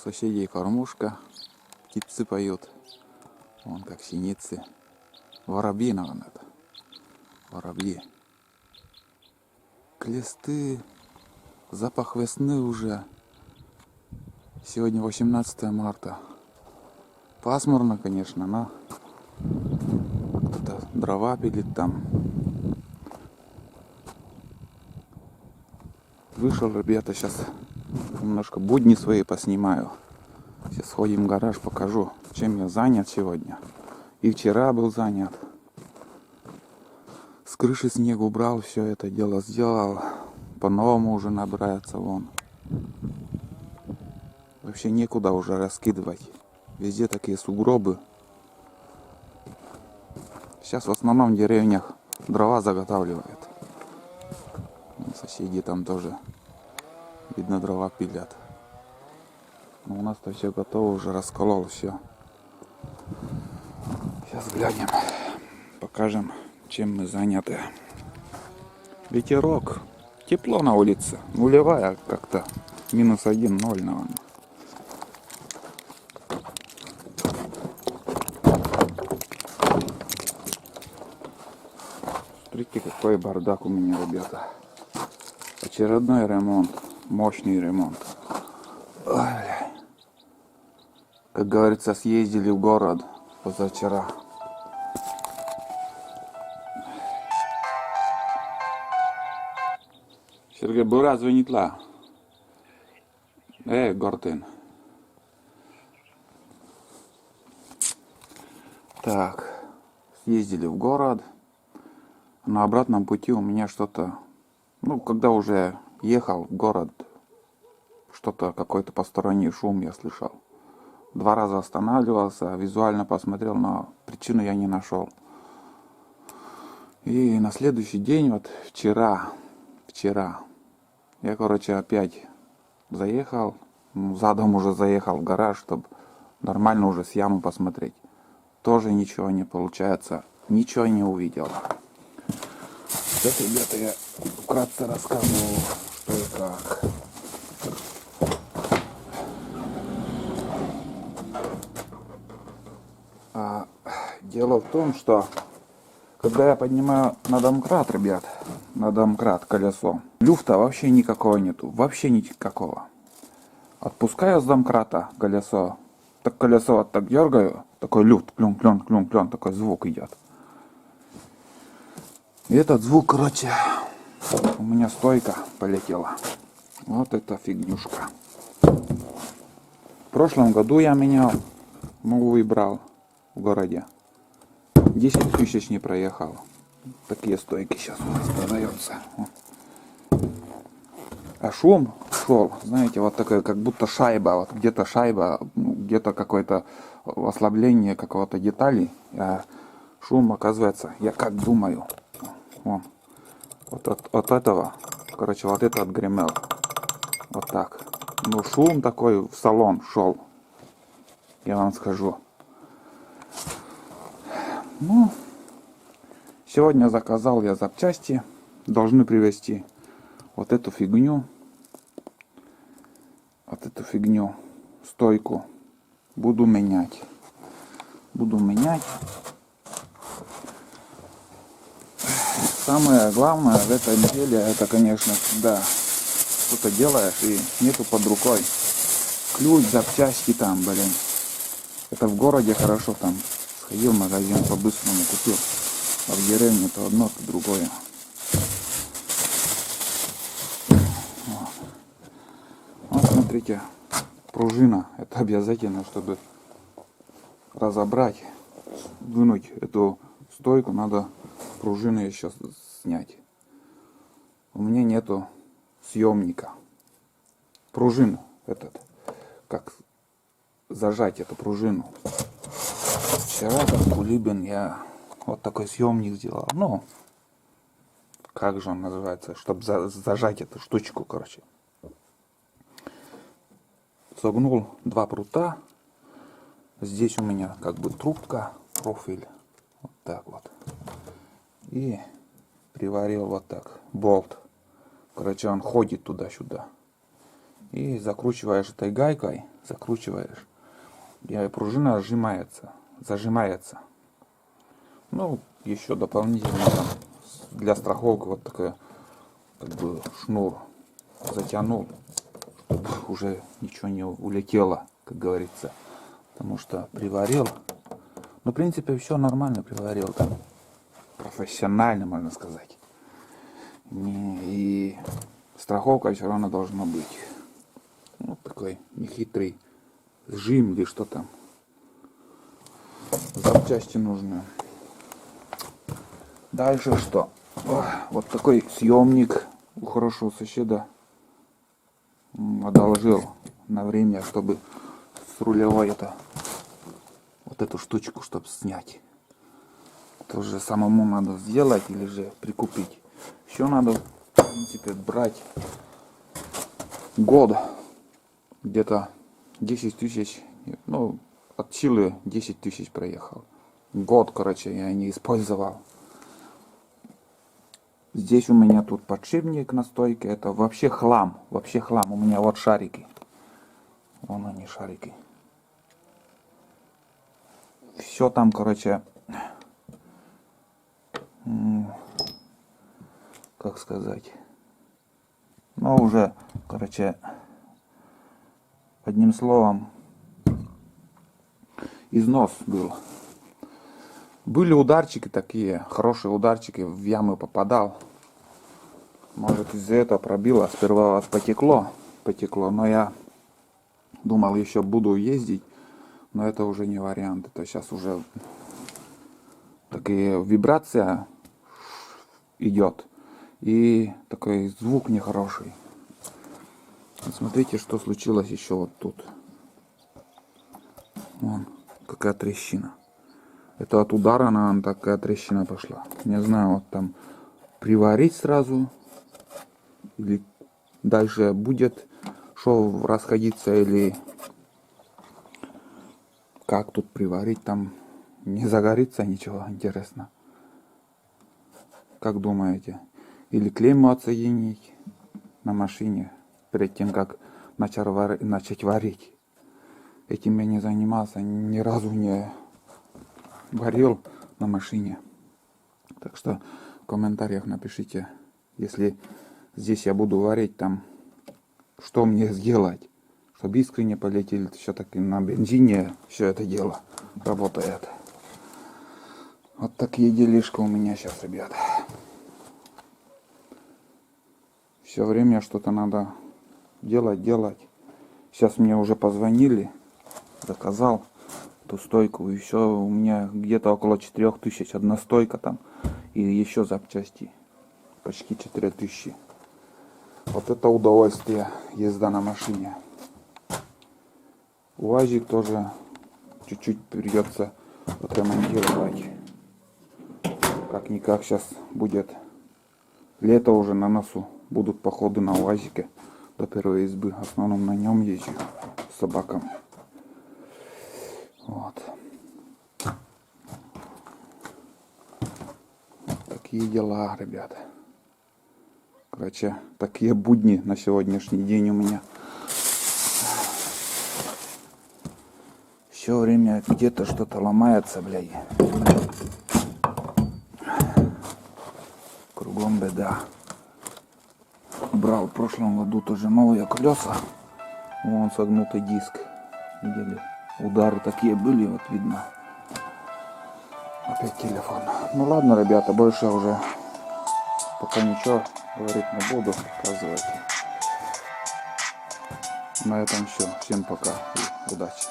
соседей кормушка, птицы поют. Вон как синицы. Воробьи, наверное, это. Воробьи. Клесты. Запах весны уже. Сегодня 18 марта. Пасмурно, конечно, но кто-то дрова пилит там. Вышел, ребята, сейчас немножко будни свои поснимаю. Сейчас сходим в гараж, покажу, чем я занят сегодня. И вчера был занят. С крыши снег убрал, все это дело сделал. По-новому уже набирается вон. Вообще некуда уже раскидывать. Везде такие сугробы. Сейчас в основном в деревнях дрова заготавливают. Соседи там тоже, видно, дрова пилят. Но у нас-то все готово, уже расколол все. Сейчас глянем, покажем, чем мы заняты. Ветерок. Тепло на улице. Нулевая как-то. -1, 0, наверное. Смотрите, какой бардак у меня, ребята. Очередной ремонт. Мощный ремонт. Ой, как говорится, съездили в город позавчера. Сергей, бура звонитла. Гортен. Так, съездили в город. На обратном пути у меня что-то, когда уже ехал в город, что-то, какой-то посторонний шум я слышал. 2 раза останавливался, визуально посмотрел, но причину я не нашел. И на следующий день, вот вчера, я, опять заехал, задом уже заехал в гараж, чтобы нормально уже с ямы посмотреть. Тоже ничего не получается, ничего не увидел. Сейчас, ребята, я вкратце рассказываю, что и как. Дело в том, что когда я поднимаю на домкрат, ребят, на домкрат колесо, люфта вообще никакого нету, вообще никакого. Отпускаю с домкрата колесо, так колесо вот так дергаю, такой люфт, клюн, такой звук идет. И этот звук, у меня стойка полетела. Вот эта фигнюшка. В прошлом году я менял, новый брал в городе. 10 тысяч не проехал. Такие стойки сейчас у нас продаются. А шум шел, знаете, вот такой, как будто шайба. Вот где-то шайба, где-то какое-то ослабление какого-то детали. А шум, оказывается, я как думаю. Вон. Вот от этого, вот это отгремел. Вот так. Шум такой в салон шел. Я вам скажу. Сегодня заказал я запчасти. Должны привезти вот эту фигню. Стойку. Буду менять. Самое главное в этой деле, это, конечно, когда что-то делаешь и нету под рукой. Ключ, запчасти там, Это в городе хорошо там. Сходил в магазин, по-быстрому купил. А в деревне то одно, то другое. Вот смотрите, пружина. Это обязательно, чтобы разобрать, вынуть эту стойку, надо пружины еще снять. У меня нету съемника. Пружин как зажать эту пружину. Вчера в Кулибин я вот такой съемник сделал. Как же он называется, чтобы зажать эту штучку, Согнул 2 прута. Здесь у меня трубка, профиль. Вот так вот. И приварил вот так болт. Он ходит туда-сюда. И закручиваешь этой гайкой, закручиваешь, и пружина зажимается. Ну, еще дополнительно там, для страховки вот такой как бы шнур затянул, чтобы уже ничего не улетело, как говорится. Потому что приварил. Ну, в принципе, все нормально приварил там. Профессионально, можно сказать. И страховка все равно должна быть. Вот такой нехитрый сжим или что там. Запчасти нужны. Дальше что? Вот такой съемник у хорошего соседа одолжил на время, чтобы с рулевой вот эту штучку, чтобы снять. Тоже самому надо сделать или же прикупить. Еще надо, в принципе, брать год, где-то 10 тысяч, ну, от силы 10 тысяч проехал. Год, короче, я не использовал. Здесь у меня тут подшипник на стойке. Это вообще хлам. Вообще хлам. У меня вот шарики. Вон они, шарики. Все там, короче, как сказать. Ну, уже, короче, одним словом, износ был. Были ударчики такие, хорошие ударчики, в ямы попадал. Может, из-за этого пробило, сперва потекло, но я думал, еще буду ездить, но это уже не вариант. Это сейчас уже такая вибрация идет и такой звук нехороший. Смотрите, что случилось еще вот тут. Вон, какая трещина. Это от удара, наверное, такая трещина пошла. Не знаю, вот там приварить сразу. Или дальше будет шов расходиться, или как тут приварить, там не загорится ничего, интересно. Как думаете? Или клемму отсоединить на машине, перед тем, как начать варить. Этим я не занимался, ни разу не варил на машине. Так что в комментариях напишите, если здесь я буду варить, там, что мне сделать, чтобы искры не полетели. Все-таки на бензине все это дело работает. Вот такие делишки у меня сейчас, ребята. Все время что-то надо делать. Сейчас мне уже позвонили, заказал эту стойку, и все, у меня где-то около 4000 одна стойка там, и еще запчасти почти 4000. Вот это удовольствие, езда на машине. УАЗик тоже чуть-чуть придется отремонтировать. Как-никак сейчас будет лето уже на носу. Будут походы на УАЗике до первой избы. В основном на нем езжу с собаками. Вот. Такие дела, ребята. Короче, такие будни на сегодняшний день у меня. Все время где-то что-то ломается, блядь. Кругом беда. Брал в прошлом году тоже новые колеса. Вон согнутый диск. Видели? Удары такие были, вот видно. Опять телефон. Ну ладно, ребята, больше уже пока ничего говорить не буду, показывать. На этом все. Всем пока и удачи.